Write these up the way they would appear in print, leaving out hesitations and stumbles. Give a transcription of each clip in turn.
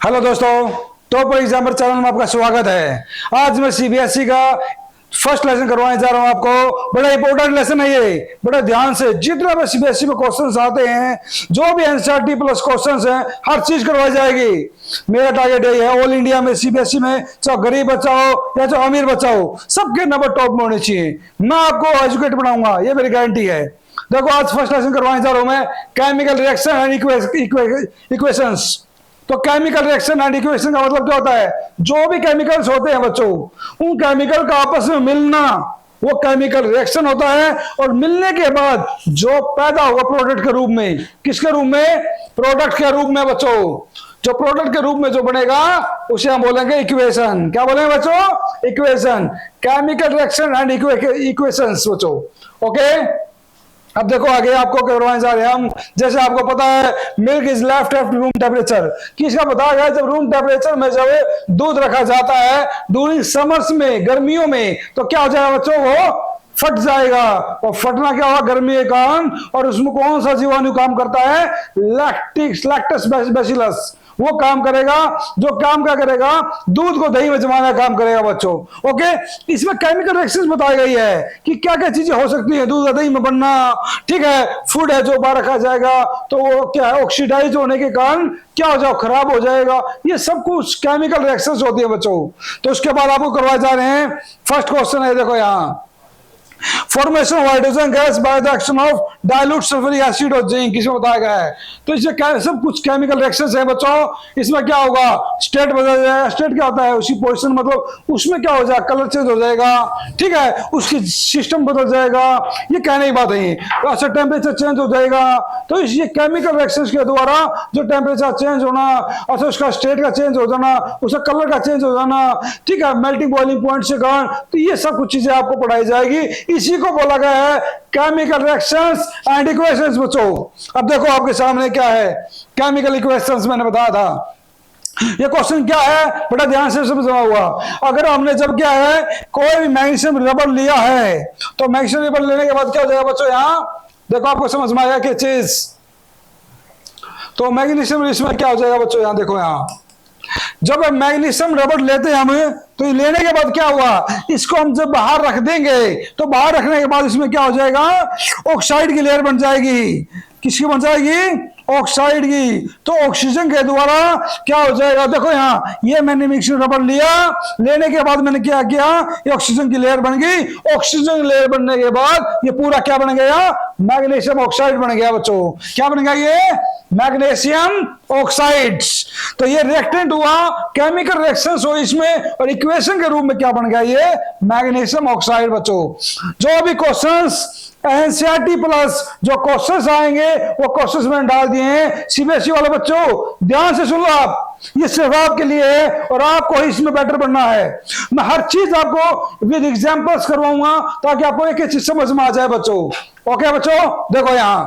Hello दोस्तों, top examiner channel में आपका स्वागत है। आज मैं सीबीएसई का फर्स्ट लेसन करवाने जा रहा हूं आपको। बड़ा इंपॉर्टेंट लेसन है ये, बड़ा ध्यान से। जितना भी सीबीएसई में क्वेश्चंस आते हैं, जो भी एनसीईआरटी प्लस क्वेश्चंस हैं, हर चीज करवाई जाएगी। मेरा टारगेट यही है, ऑल इंडिया में सीबीएसई में चाहे गरीब बच्चा हो या चाहे अमीर बच्चा हो, सबके नंबर टॉप में होने चाहिए। मैं आपको एजुकेट बनाऊंगा, ये मेरी गारंटी है। देखो, आज फर्स्ट लेसन करवाने जा रहा हूं मैं, केमिकल रिएक्शन एंड इक्वेशंस। तो केमिकल रिएक्शन एंड इक्वेशन का मतलब क्या होता है? जो भी केमिकल्स होते हैं बच्चों, उन केमिकल का आपस में मिलना, वो केमिकल रिएक्शन होता है। और मिलने के बाद जो पैदा हुआ प्रोडक्ट के रूप में, किसके रूप में? प्रोडक्ट के रूप में बच्चों। जो प्रोडक्ट के रूप में जो बनेगा उसे हम बोलेंगे इक्वेशन। क्या बोलेंगे बच्चों? Equation. Chemical reaction and equations बच्चों। ओके, अब देखो आगे आपको करवाने जा रहे हैं हम। जैसे आपको पता है, milk is left at room temperature. किसका पता है? जब रूम टेम्परेचर में जब दूध रखा जाता है ड्यूरिंग समर्स में, गर्मियों में, तो क्या हो जाएगा बच्चों? वो फट जाएगा। और फटना क्या होगा? गर्मी के कारण। और उसमें कौन सा जीवाणु काम करता है? लैक्टस बैसिलस। वो काम करेगा। जो काम क्या करेगा? दूध को दही में जमाना काम करेगा बच्चों। ओके, इसमें केमिकल रिएक्शंस बताई गई है कि क्या क्या चीजें हो सकती है दूध दही में बनना। ठीक है, फूड है जो बाहर रखा जाएगा तो वो क्या है? ऑक्सीडाइज होने के कारण क्या हो जाए? खराब हो जाएगा। ये सब कुछ केमिकल रिएक्शंस होती है बच्चों। तो उसके बाद आपको करवाए जा रहे हैं। फर्स्ट क्वेश्चन है, देखो यहाँ, formation of hydrogen gas by the action of dilute sulphuric acid और जिंक, इसमें बताया गया है। तो इसमें सब कुछ केमिकल रिएक्शंस है बच्चों। इसमें क्या होगा? स्टेट बदल जाएगा। स्टेट क्या होता है? उसी पोजीशन, मतलब उसमें क्या हो जाएगा? कलर चेंज हो जाएगा। ठीक है, उसकी सिस्टम बदल जाएगा। ये कहने की बात है। अच्छा, टेम्परेचर चेंज हो जाएगा। तो ये केमिकल रिएक्शंस के द्वारा जो टेम्परेचर चेंज होना, अच्छा उसका स्टेट का चेंज हो जाना, उसका कलर का चेंज हो जाना, ठीक है, मेल्टिंग बॉइलिंग पॉइंट से कारण, तो ये सब कुछ चीजें आपको पढ़ाई जाएगी। इसी को बोला गया है केमिकल रिएक्शंस एंड इक्वेशंस बच्चों। अब देखो आपके सामने क्या है, केमिकल इक्वेशंस मैंने बताया था। ये क्वेश्चन क्या है, बड़ा ध्यान से समझा हुआ। अगर हमने जब क्या है, कोई भी मैग्नीशियम रबर लिया है, तो मैग्नीशियम रबर लेने के बाद क्या हो जाएगा बच्चों? यहां देखो, आपको समझ में आया कि चीज, तो मैग्नीशियम इसमें क्या हो जाएगा बच्चों? यहां देखो, यहां जब मैग्नीशियम रबर लेते हैं हम, तो ये लेने के बाद क्या हुआ? इसको हम जब बाहर रख देंगे, तो बाहर रखने के बाद इसमें क्या हो जाएगा? ऑक्साइड की लेयर बन जाएगी। किसकी बन जाएगी? ऑक्साइड की। तो ऑक्सीजन के द्वारा क्या हो जाएगा? देखो यहाँ, ये मैंने मिक्सर रबर लिया, लेने के बाद मैंने क्या किया? ये ऑक्सीजन की लेयर बन गई। ऑक्सीजन की लेयर बनने के बाद ये पूरा क्या बन गया? मैग्नीशियम ऑक्साइड बन गया बच्चों। क्या बन गया? ये मैग्नीशियम ऑक्साइड्स। तो ये रिएक्टेंट हुआ, केमिकल रिएक्शंस हो इसमें, और इक्वेशन के रूप में क्या बन गया? ये मैग्नीशियम ऑक्साइड बच्चों। जो भी क्वेश्चंस एनसीईआरटी प्लस जो क्वेश्चंस आएंगे, वो क्वेश्चंस मैंने डाल दिए हैं। सीबीएसई वाले बच्चों ध्यान से सुन लो आप, ये सिर्फ आपके लिए है और आपको इसमें बेटर बनना है। मैं हर चीज आपको विद एग्जांपल्स करवाऊंगा ताकि आपको एक एक चीज समझ में आ जाए बच्चों। ओके बच्चों, देखो यहां,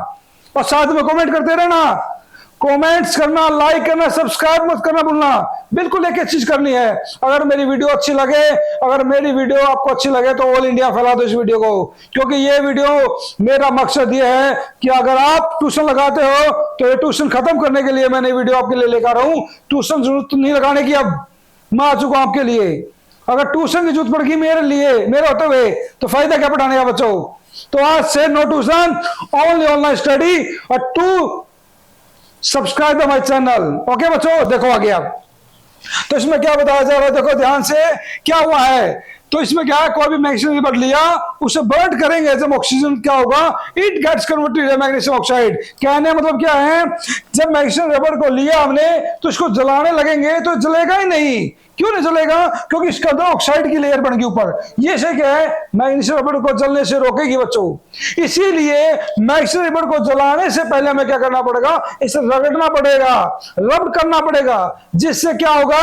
और साथ में कमेंट करते रहना। कमेंट्स करना, लाइक करना, सब्सक्राइब मत करना भूलना। बिल्कुल एक चीज करनी है। अगर मेरी वीडियो अच्छी लगे, अगर मेरी वीडियो आपको अच्छी लगे, तो ऑल इंडिया फैला दो इस वीडियो को। क्योंकि ये वीडियो, मेरा मकसद ये है कि अगर आप ट्यूशन लगाते हो, तो ये ट्यूशन खत्म करने के लिए मैंने वीडियो आपके लिए लेकर आ रहा हूं। ट्यूशन जरूरत नहीं लगाने की, अब मैं आ चुका हूं आपके लिए। अगर ट्यूशन की जरूरत पड़ेगी मेरे लिए, मेरे होते हुए, तो फायदा क्या पढ़ाने का बच्चों? तो आज से no tuition, only online study. और to subscribe my channel. Okay बच्चों, देखो आगे आप। तो इसमें क्या बताया जा रहा है, देखो ध्यान से। क्या हुआ है? तो इसमें क्या है, कोई भी मैग्नीशियम रबर लिया, उसे बर्न करेंगे, जब ऑक्सीजन क्या होगा? It gets converted magnesium oxide. कहने मतलब क्या है, जब मैग्नीशियम रबर को लिया हमने, तो इसको जलाने लगेंगे तो जलेगा ही नहीं। क्यों नहीं जलेगा? क्योंकि इसके अंदर ऑक्साइड की लेयर बन गई ऊपर। ये से क्या है, मैग्नीशियम रबर को जलने से रोकेगी बच्चों। इसीलिए मैग्नीशियम रबर को जलाने से पहले हमें क्या करना पड़ेगा? इसे रगड़ना पड़ेगा, रब करना पड़ेगा, जिससे क्या होगा?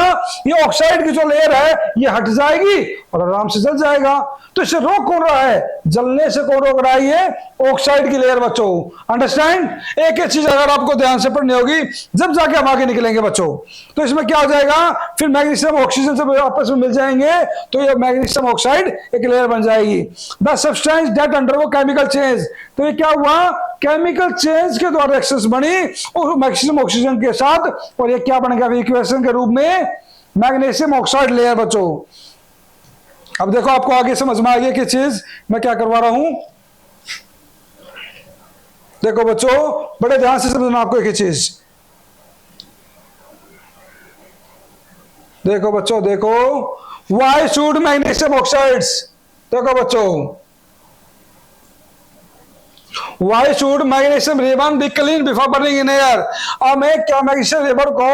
ये ऑक्साइड की जो लेयर है ये हट जाएगी और आराम से जल जाएगा। तो इसे रोक कौन रहा है? जलने से कौन रोक रहा है? ये ऑक्साइड की लेयर बच्चों। अंडरस्टैंड? एक एक चीज अगर आपको ध्यान से पढ़नी होगी, जब जाके हम आगे निकलेंगे बच्चों। तो इसमें क्या हो जाएगा? फिर मैग्नीशियम ऑक्सीजन से आपस में मिल जाएंगे तो ये मैग्नीशियम ऑक्साइड एक लेयर बन जाएगी। The substance that undergo chemical change, तो ये क्या हुआ, केमिकल चेंज के द्वारा रिएक्शंस बनी और मैग्नीशियम ऑक्सीजन के साथ, और ये क्या बन गया इक्वेशन के रूप में मैग्नीशियम ऑक्साइड लेयर बच्चों। अब देखो आपको आगे समझ में आ गया कि चीज मैं क्या करवा रहा हूं। देखो बच्चों बड़े ध्यान से समझना आपको एक चीज, देखो बच्चों देखो, व्हाई शुड मैग्नीशियम ऑक्साइड्स, देखो बच्चों why should magnesium ribbon be clean before burning in air. अब मैं क्या मैग्नीशियम रिबन को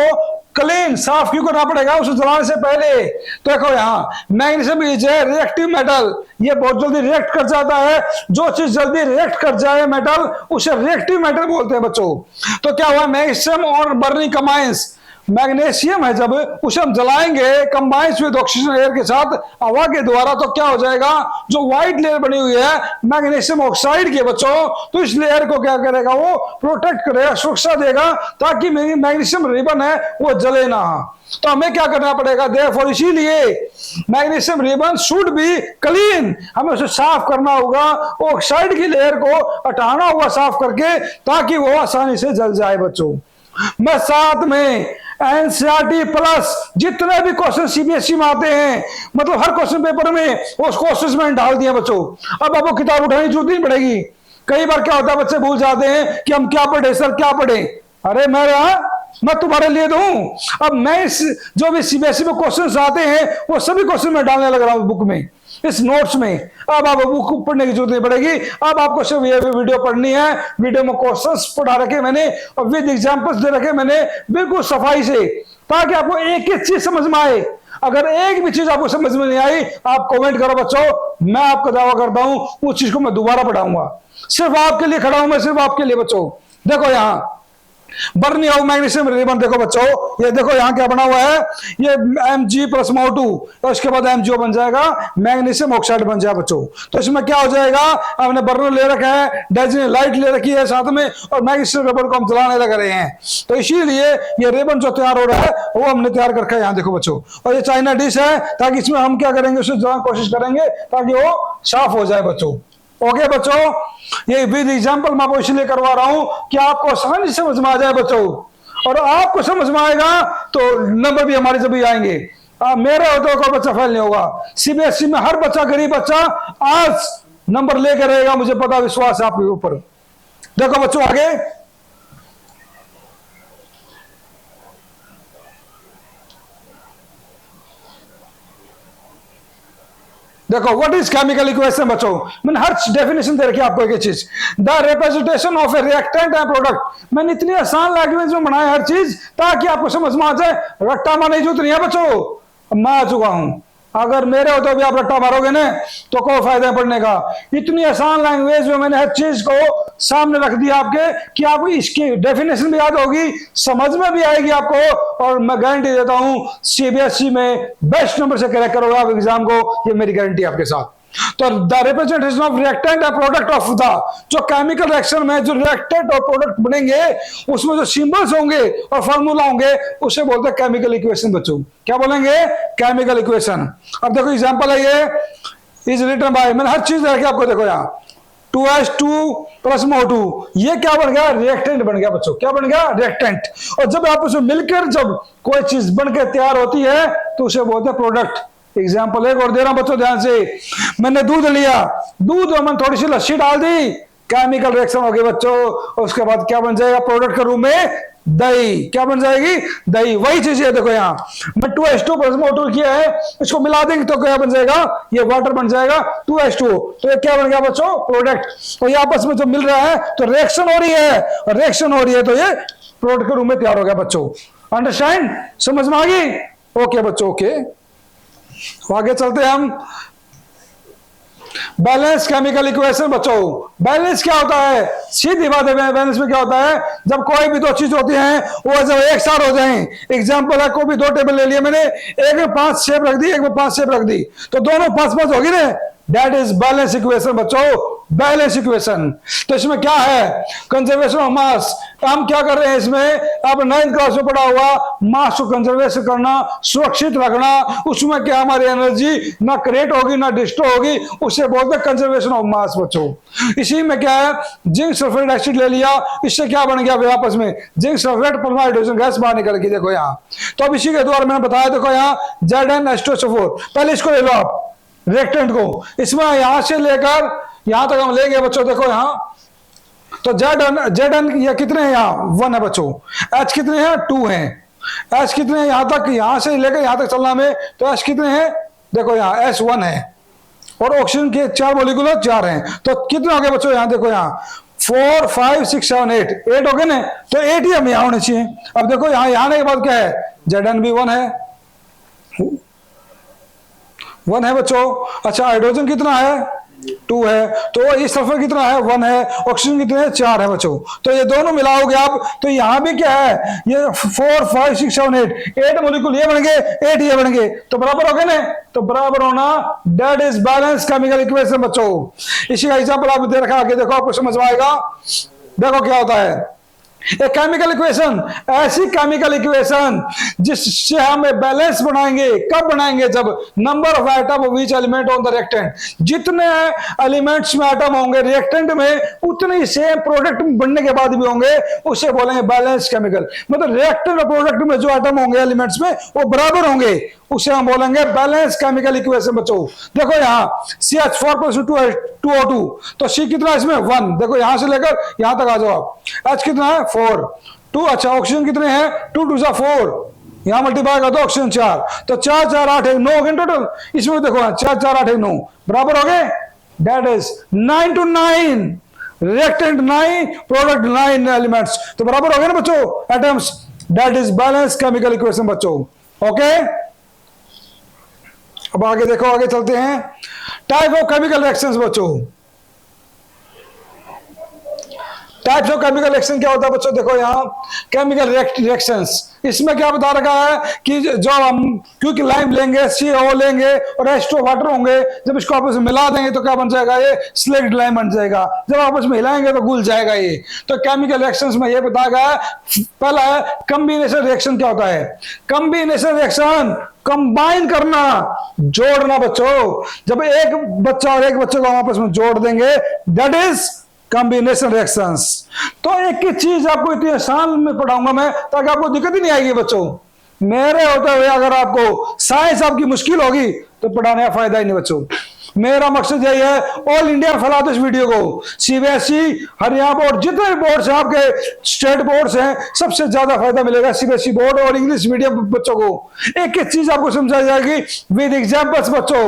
क्लीन साफ क्यों करना पड़ेगा उसे जलाने से पहले। तो देखो यहाँ magnesium is a reactive metal, ये बहुत जल्दी रिएक्ट कर जाता है, जो चीज जल्दी रिएक्ट कर जाए मेटल उसे रिएक्टिव मेटल बोलते हैं बच्चों। तो क्या हुआ मैग्नीशियम और बर्निंग कंबाइंस, मैग्नीशियम है जब उसे हम जलाएंगे कंबाइंस विद ऑक्सीजन एयर के साथ हवा के द्वारा, तो क्या हो जाएगा जो व्हाइट लेयर बनी हुई है मैग्नीशियम ऑक्साइड के बच्चों, तो इस लेयर को क्या करेगा वो प्रोटेक्ट करेगा, सुरक्षा देगा ताकि मैग्नीशियम रिबन है वो जले ना। तो हमें क्या करना पड़ेगा, देयरफॉर इसीलिए magnesium ribbon should be clean, हमें उसे साफ करना होगा, ऑक्साइड की लेयर को हटाना होगा साफ करके ताकि वो आसानी से जल जाए बच्चों। मैं साथ में एनसीईआरटी प्लस जितने भी क्वेश्चन सीबीएसई में आते हैं, मतलब हर क्वेश्चन पेपर में उस क्वेश्चन में डाल दिया बच्चों। अब आपको किताब उठाने की जरूरत नहीं पड़ेगी। कई बार क्या होता है बच्चे भूल जाते हैं कि हम क्या पढ़े सर क्या पढ़े, अरे मैं तुम्हारे लिए दूं। अब मैं इस जो भी सीबीएसई में क्वेश्चन आते हैं वो सभी क्वेश्चन में डालने लग रहा हूं बुक में, इस नोट्स में। अब आप बुक पढ़ने की जरूरत नहीं पड़ेगी, अब आपको सिर्फ ये वीडियो पढ़नी है। वीडियो में क्वेश्चंस पढ़ा रखे मैंने और विद एग्जांपल्स दे रखे मैंने बिल्कुल सफाई से, ताकि आपको एक एक चीज समझ में आए। अगर एक भी चीज आपको समझ में नहीं आई आप कमेंट करो बच्चों, मैं आपका दावा करता हूं उस चीज को मैं दोबारा पढ़ाऊंगा। सिर्फ आपके लिए खड़ा हूं मैं, सिर्फ आपके लिए बच्चों। देखो यहाँ बर्निंग ऑफ मैग्नीशियम रिबन, देखो बच्चों ये देखो यहाँ क्या बना हुआ है, ये Mg प्लस MO2 और इसके बाद MgO बन जाएगा, मैग्नीशियम ऑक्साइड बन जाएगा बच्चों। तो इसमें क्या हो जाएगा, हमने बर्नर ले रखा है, डाइजिन लाइट ले रखी है साथ में, और मैग्नीशियम रिबन को हम जलाने लग रहे हैं। तो इसीलिए ये रिबन जो तैयार हो रहा है वो हमने तैयार कर रखा है यहाँ देखो बच्चों। और ये चाइना डिश है, ताकि इसमें हम क्या करेंगे उसे जलाने की कोशिश करेंगे ताकि वो साफ हो जाए बच्चों। ओके बच्चों, ये विद एग्जांपल मैं आपको इसलिए करवा रहा हूं कि आपको आसानी से समझ में आ जाए बच्चों, और आपको समझ में आएगा तो नंबर भी हमारे जब आएंगे। मेरे होते कोई बच्चा फेल नहीं होगा। सीबीएसई में हर बच्चा, गरीब बच्चा आज नंबर लेकर रहेगा, मुझे पता, विश्वास है आपके ऊपर। देखो बच्चों आगे देखो, व्हाट इज केमिकल इक्वेशन बच्चों, मैंने हर डेफिनेशन दे रखी है आपको एक चीज। The representation of A reactant and product, मैंने इतनी आसान लैंग्वेज में बनाया हर चीज ताकि आपको समझ में आ जाए। रट्टा मारने की जरूरत नहीं है बच्चों, मैं आ चुका हूं। अगर मेरे होते तो भी आप रट्टा मारोगे ना तो कोई फायदा पढ़ने का। इतनी आसान लैंग्वेज में मैंने हर चीज को सामने रख दिया आपके कि आपको इसकी डेफिनेशन भी याद होगी, समझ में भी आएगी आपको, और मैं गारंटी देता हूं सीबीएसई में बेस्ट नंबर से क्रैक करोगे आप एग्जाम को, ये मेरी गारंटी आपके साथ। तो the representation of reactant and product of the, जो केमिकल रिएक्शन में जो रिएक्टेंट और प्रोडक्ट बनेंगे उसमें जो सिंबल्स होंगे और फार्मूला होंगे उसे बोलते हैं केमिकल इक्वेशन बच्चों। क्या बोलेंगे, केमिकल इक्वेशन। अब देखो एग्जांपल है, ये इज रिटन बाय, मैंने हर चीज रखी आपको। देखो यहाँ 2H2 प्लस MO2, ये क्या बन गया, रिएक्टेंट बन गया बच्चों। क्या बन गया, रिएक्टेंट। और जब आप उसमें मिलकर जब कोई चीज बनकर तैयार होती है तो उसे बोलते हैं प्रोडक्ट। एग्जाम्पल एक और दे रहा हूं बच्चों ध्यान से, मैंने दूध लिया, दूध में मैंने थोड़ी सी लस्सी डाल दी, केमिकल रिएक्शन हो गई बच्चों। उसके बाद क्या बन जाएगा, प्रोडक्ट के रूप में दही। क्या बन जाएगी, दही। वही चीज है देखो यहाँ मैं 2H2 प्लस MO2 किया है, इसको मिला देंगे तो क्या बन जाएगा, ये वाटर बन जाएगा 2H2। तो ये क्या बन गया बच्चों, प्रोडक्ट। तो ये आपस में जो मिल रहा है तो रिएक्शन हो रही है, रिएक्शन हो रही है तो ये प्रोडक्ट के रूप में तैयार हो गया बच्चों। अंडरस्टैंड, समझ में आ गई। ओके बच्चों, ओके आगे चलते हैं हम। बैलेंस केमिकल इक्वेशन बच्चों, बैलेंस क्या होता है, सीधी बात है। बैलेंस में क्या होता है, जब कोई भी दो चीज होती हैं वो जब एक साथ हो जाएं। एग्जांपल है, कोई भी दो टेबल ले लिए मैंने, एक में 5 शेप रख दी, एक में 5 शेप रख दी, तो दोनों 5-5 होगी ना, दैट इज बैलेंस इक्वेशन बच्चों। Balance equation. तो इसमें क्या है, कंजर्वेशन ऑफ मास। हम क्या कर रहे हैं इसमें, अब 9th क्लास में पढ़ा हुआ मास को कंजर्वेशन करना, सुरक्षित रखना, उसमें क्या हमारी एनर्जी ना क्रिएट होगी ना डिस्ट्रॉय होगी, उसे बोलते हैं कंजर्वेशन ऑफ मास बच्चों। इसी में क्या है, जिंक सल्फेट एसिड ले लिया, इससे क्या बन गया आपस में, जिंक सल्फेट पर हाइड्रोजन गैस बाहर निकल गई, देखो यहाँ। तो अब इसी के द्वारा मैंने बताया, देखो यहाँ ZnH2SO4, पहले इसको ले लो आप रिएक्टेंट को, इसमें यहां से लेकर यहां तक हम लेंगे बच्चों, देखो यहां तो Zn ये कितने हैं, यहाँ 1 है बच्चों, H कितने हैं 2 हैं, H कितने हैं यहां तक, यहां से लेकर यहां तक चलना में, तो H कितने हैं, देखो यहाँ S1 है, और ऑक्सीजन के 4 मॉलिक्यूल 4 हैं, तो कितने हो गए बच्चों, यहाँ देखो यहाँ 4 5 6 7 8 हो गए ना, तो 8 ही हम यहाँ होने चाहिए। अब देखो यहाँ आने के बाद क्या है, Zn भी 1 है, 1 है बच्चों। अच्छा हाइड्रोजन कितना है, 2 है, तो इस सल्फर कितना है, 1 है, ऑक्सीजन कितने हैं, 4 है बच्चों। तो ये दोनों मिलाओगे आप, तो यहां भी क्या है, ये 4 5 6 7 8 मॉलिक्यूल ये बन गए, 8 ये बन गए, तो बराबर हो गए ना, तो बराबर होना, that is balance chemical equation बच्चों। इसी का एग्जांपल आप दे रखा, आगे देखो आपको समझ में आएगा। देखो क्या होता है, एक केमिकल इक्वेशन, ऐसी केमिकल इक्वेशन जिससे हम बैलेंस बनाएंगे, कब बनाएंगे, जब number of atom of each element on the reactant, जितने एलिमेंट्स में एटम होंगे रिएक्टेंट में उतने ही सेम प्रोडक्ट बनने के बाद भी होंगे, उसे बोलेंगे बैलेंस केमिकल। मतलब रिएक्टेंट और प्रोडक्ट में जो एटम होंगे एलिमेंट्स में वो बराबर होंगे, उसे हम बोलेंगे बैलेंस केमिकल इक्वेशन बच्चों। देखो यहाँ CH4 + 2O2, तो C कितना इसमें 1, देखो यहां से लेकर यहां तक आ जाओ आप, H कितना है 4 2, अच्छा ऑक्सीजन कितने हैं 2 2 4, यहां मल्टीप्लाई कर दो ऑक्सीजन 4, तो 4 4 8 1 9 हो गए टोटल, इसमें देखो 4 4 8 1 9 बराबर हो गए, that is 9 to 9, reactant 9 product 9 elements, तो बराबर हो गए ना बच्चों atoms, that is balance chemical equation बच्चों। ओके अब आगे देखो, आगे चलते हैं, टाइप ऑफ केमिकल रिएक्शंस बच्चों। टाइप्स ऑफ केमिकल रिएक्शन क्या होता है बच्चों, देखो यहाँ केमिकल रिएक्शंस, इसमें क्या बता रखा है कि जो हम क्योंकि लाइम लेंगे, CO लेंगे और H2 वाटर होंगे, जब इसको आपस में मिला देंगे तो क्या बन जाएगा, ये स्लेक्ट लाइम बन जाएगा, जब आपस में हिलाएंगे तो घुल जाएगा ये। तो केमिकल रिएक्शंस में ये बताया गया, पहला है कंबिनेशन रिएक्शन। क्या होता है कंबिनेशन रिएक्शन, कंबाइन करना, जोड़ना बच्चों, जब एक बच्चा और एक बच्चे को आपस में जोड़ देंगे, दैट इज कॉम्बिनेशन रिएक्शंस। तो एक ही चीज आपको इतनी आसान में पढ़ाऊंगा मैं, ताकि आपको दिक्कत ही नहीं आएगी बच्चों। मेरे होते हुए अगर आपको साइंस आपकी मुश्किल होगी तो पढ़ाने का फायदा ही नहीं बच्चों। मेरा मकसद यही है, ऑल इंडिया फैला दो इस वीडियो को, CBSE हरियाणा बोर्ड, जितने भी बोर्ड्स हैं आपके स्टेट बोर्ड्स हैं, सबसे ज्यादा फायदा मिलेगा CBSE बोर्ड और इंग्लिश मीडियम बच्चों को। एक एक चीज आपको समझाई जाएगी विद एग्जाम्पल्स बच्चों।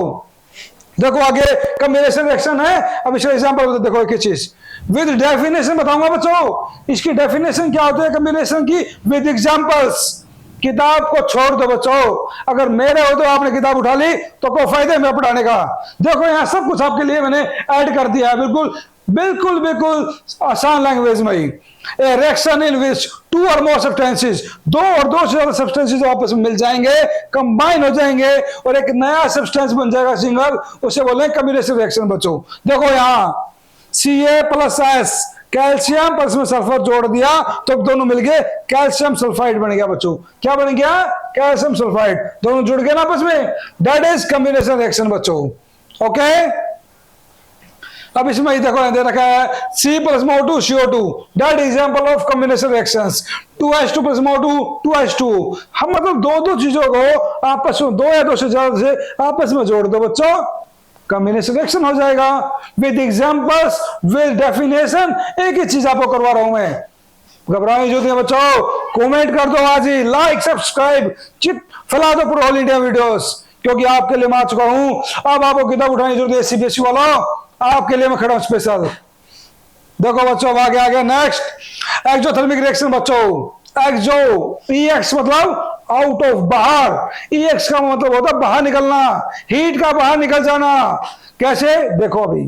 देखो आगे कॉम्बिनेशन रिएक्शन है, अब इसका एग्जांपल देखो एक चीज विद डेफिनेशन बताऊंगा बच्चों। इसकी डेफिनेशन क्या होती है कॉम्बिनेशन की, विद एग्जांपल्स। किताब को छोड़ दो बच्चों, अगर मेरे हो तो आपने किताब उठा ली तो कोई फायदा मेरा पढ़ाने का। देखो यहाँ सब कुछ आपके लिए मैंने ऐड कर दिया है, बिल्कुल बिल्कुल बिल्कुल आसान लैंग्वेज में ही। A reaction in which 2 or more substances, 2 और 2 से ज्यादा सब्सटेंसेस आपस में मिल जाएंगे, कंबाइन हो जाएंगे और एक नया सब्सटेंस बन जाएगा सिंगल, उसे बोले कॉम्बिनेशन रिएक्शन बच्चों। देखो यहाँ Ca+S, कैल्शियम पर इसमें सल्फर जोड़ दिया तो दोनों मिल गए कैल्शियम सल्फाइड बन गया बच्चों। क्या बन गया, कैल्शियम सल्फाइड, दोनों जुड़ गए ना आपस में, दैट इज कॉम्बिनेशन रिएक्शन बच्चों। ओके अब इसमें ही देखो दे रखा है C+O2 CO2, that example of combination reactions. 2H2 + O2 2H2, हम मतलब दो चीजों को आपस में, 2 या 2 से ज्यादा से आपस में जोड़ दो बच्चों, कॉम्बिनेशन रिएक्शन हो जाएगा। विद एग्जांपल्स विद डेफिनेशन, एक ही चीज आपको करवा रहा हूं मैं, घबराने जो है बच्चों। कमेंट कर दो आज ही, लाइक सब्सक्राइब चिट फैला दो पूरे ऑल इंडिया वीडियोस, क्योंकि आपके लिए मैं आ चुका हूं। अब आपको किताब उठाने की जरूरत है, CBSE वाला आपके लिए मैं खड़ा हूं स्पेशल। देखो बच्चों आगे आगे नेक्स्ट एक्सोथर्मिक रिएक्शन बच्चों। एक्सो EX मतलब आउट ऑफ, बाहर, EX का मतलब होता है बाहर निकलना, हीट का बाहर निकल जाना। कैसे देखो अभी,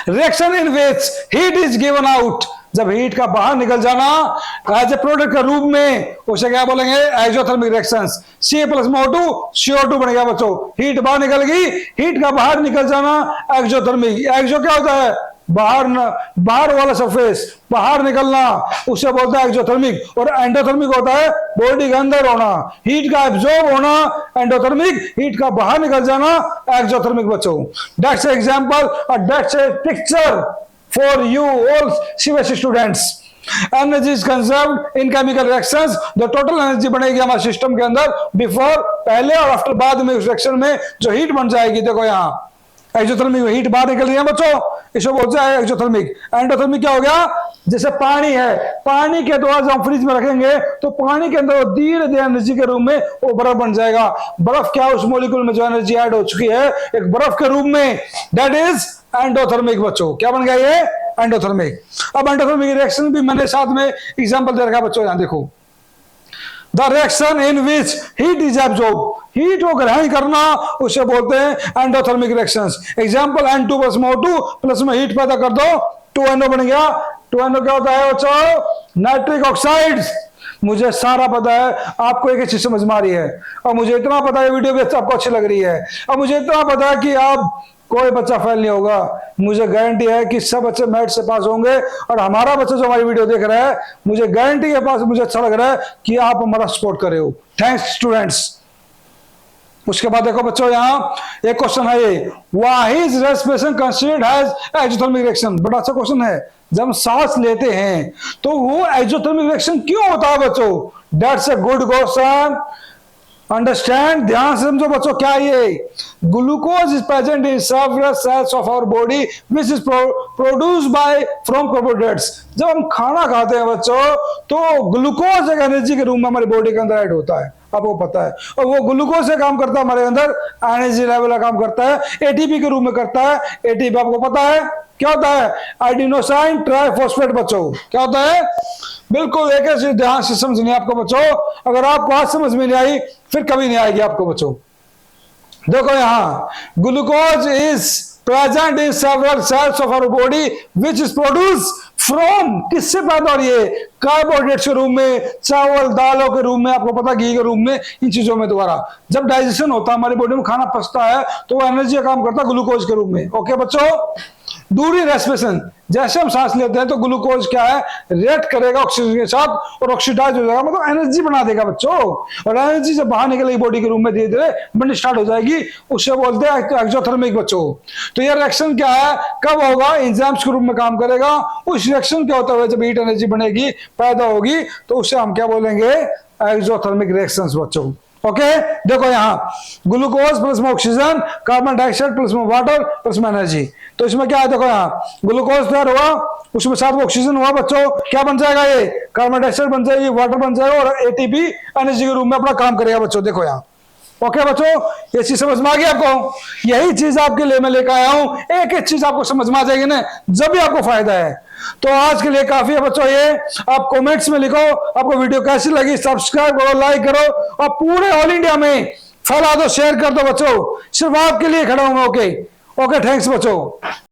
reaction in which heat is given out जब हीट का बाहर निकल जाना एज ए प्रोडक्ट के रूप में, उसे क्या बोलेंगे? Exothermic reactions. CA+O2 CO2 बन गया बच्चों, हीट बाहर निकल गई, हीट का बाहर निकल जाना एक्सोथर्मिक। एक्सो क्या होता है? बाहर वाला सरफेस, बाहर निकलना, उसे बोलता है एक्सोथर्मिक। और एंडोथर्मिक होता है बॉडी के अंदर होना, हीट का एब्जॉर्ब होना एंडोथर्मिक, हीट का बाहर निकल जाना एक्सोथर्मिक बच्चों। दैट्स एग्जांपल और that's a picture for you all CBSE students. Energy is conserved in chemical reactions. जो टोटल एनर्जी बनेगी हमारे सिस्टम के अंदर बिफोर, पहले और आफ्टर, बाद में उस रिएक्शन में जो हीट बन जाएगी, देखो यहाँ एक्सोथर्मिक में हीट बाहर निकल रही है बच्चों, इसको बोलते हैं एक्सोथर्मिक। एंडोथर्मिक क्या हो गया? जैसे पानी है, पानी के द्वारा जब हम फ्रिज में रखेंगे तो पानी के अंदर धीरे धीरे एनर्जी के रूप में वो बर्फ बन जाएगा। बर्फ क्या, उस मॉलिक्यूल में जो एनर्जी ऐड हो चुकी है एक बर्फ के रूप में, दैट इज एंडोथर्मिक बच्चों। क्या बन गया ये? एंडोथर्मिक। अब एंडोथर्मिक रिएक्शन भी मैंने साथ में एग्जांपल दे रखा बच्चों, यहां देखो। The reaction in which heat is absorb, heat को ग्रहण करना, उसे बोलते हैं endothermic reactions. Example N2+O2 plus में हीट पैदा कर दो, 2NO बन गया। 2NO क्या होता है बच्चों? Nitric oxides. मुझे सारा पता है, आपको एक चीज समझ में आ रही है, और मुझे इतना पता है वीडियो भी आपको अच्छी लग रही है, और मुझे इतना पता है कि आप कोई बच्चा फेल नहीं होगा। मुझे गारंटी है कि सब बच्चे मैथ से पास होंगे, और हमारा बच्चा जो हमारी वीडियो देख रहा है, मुझे गारंटी के पास, मुझे अच्छा लग रहा है कि आप हमारा सपोर्ट कर रहे हो। Thanks students. उसके बाद देखो बच्चों, यहाँ एक क्वेश्चन है ये, why is respiration considered as exothermic reaction. बड़ा अच्छा क्वेश्चन है। जब हम सांस लेते हैं तो वो एक्सोथर्मिक रिएक्शन क्यों होता है बच्चों? That's a good question. Understand, ध्यान से समझो बच्चों। क्या ये? Glucose is present in several cells of our body which is produced by from carbohydrates. जब हम खाना खाते हैं बच्चों तो ग्लूकोज एक एनर्जी के रूप में हमारी बॉडी के अंदर ऐड होता है, आपको पता है, और वो ग्लूकोज से काम करता है हमारे अंदर, एनर्जी लेवल का काम करता है, ATP के रूप में करता है। ATP आपको पता है क्या होता है? एडिनोसाइन ट्राइफॉस्फेट बच्चों। क्या होता है? बिल्कुल एक ऐसे ध्यान से समझनी आपको बच्चों, अगर आपको आज समझ में नहीं आई फिर कभी नहीं आएगी आपको बच्चों। देखो यहां, glucose is present in several cells of our body which is produce from, किससे पैदा हो रही है? कार्बोहाइड्रेट्स के रूप में, चावल दालों के रूप में, आपको पता घी के रूप में, इन चीजों में द्वारा जब डाइजेशन होता है हमारी बॉडी में, खाना पचता है तो वो एनर्जी का काम करता है ग्लूकोज के रूप में। ओके बच्चों। ड्यूरिंग रेस्पिरेशन, जैसे हम सांस लेते हैं तो ग्लूकोज क्या है? रिएक्ट करेगा ऑक्सीजन के साथ और ऑक्सीडाइज हो जाएगा, मतलब एनर्जी बना देगा बच्चों। और एनर्जी जब बाहर निकलेगी बॉडी के रूप में धीरे धीरे बननी स्टार्ट हो जाएगी, उससे बोलते हैं एक्सोथर्मिक बच्चों। तो ये रिएक्शन क्या है, कब होगा? एंजाइम्स के रूप में काम करेगा। उस रिएक्शन क्या होता है? जब हीट एनर्जी बनेगी, पैदा होगी, तो उससे हम क्या बोलेंगे? एक्सोथर्मिक रिएक्शंस बच्चों। ओके देखो यहां, ग्लूकोज प्लस में ऑक्सीजन, कार्बन डाइऑक्साइड प्लस में वाटर प्लस में एनर्जी। तो इसमें क्या है? देखो यहां ग्लूकोज तैयार हुआ, उसमें साथ ऑक्सीजन हुआ बच्चों, क्या बन जाएगा? ये कार्बन डाइऑक्साइड बन जाएगी, वाटर बन जाएगा, और ATP एनर्जी के रूप में अपना काम करेगा बच्चों। देखो यहाँ, ओके बच्चों, ये चीज समझ में आ गई आपको? यही चीज आपके लिए मैं लेकर आया हूं। एक एक चीज आपको समझ में आ जाएगी ना, जब भी आपको फायदा है। तो आज के लिए काफी है बच्चों ये। आप कमेंट्स में लिखो आपको वीडियो कैसी लगी, सब्सक्राइब करो, लाइक करो, और पूरे ऑल इंडिया में फैला दो, शेयर कर दो बच्चों। सिर्फ आपके लिए खड़ा हूं मैं। ओके ओके, थैंक्स बच्चों।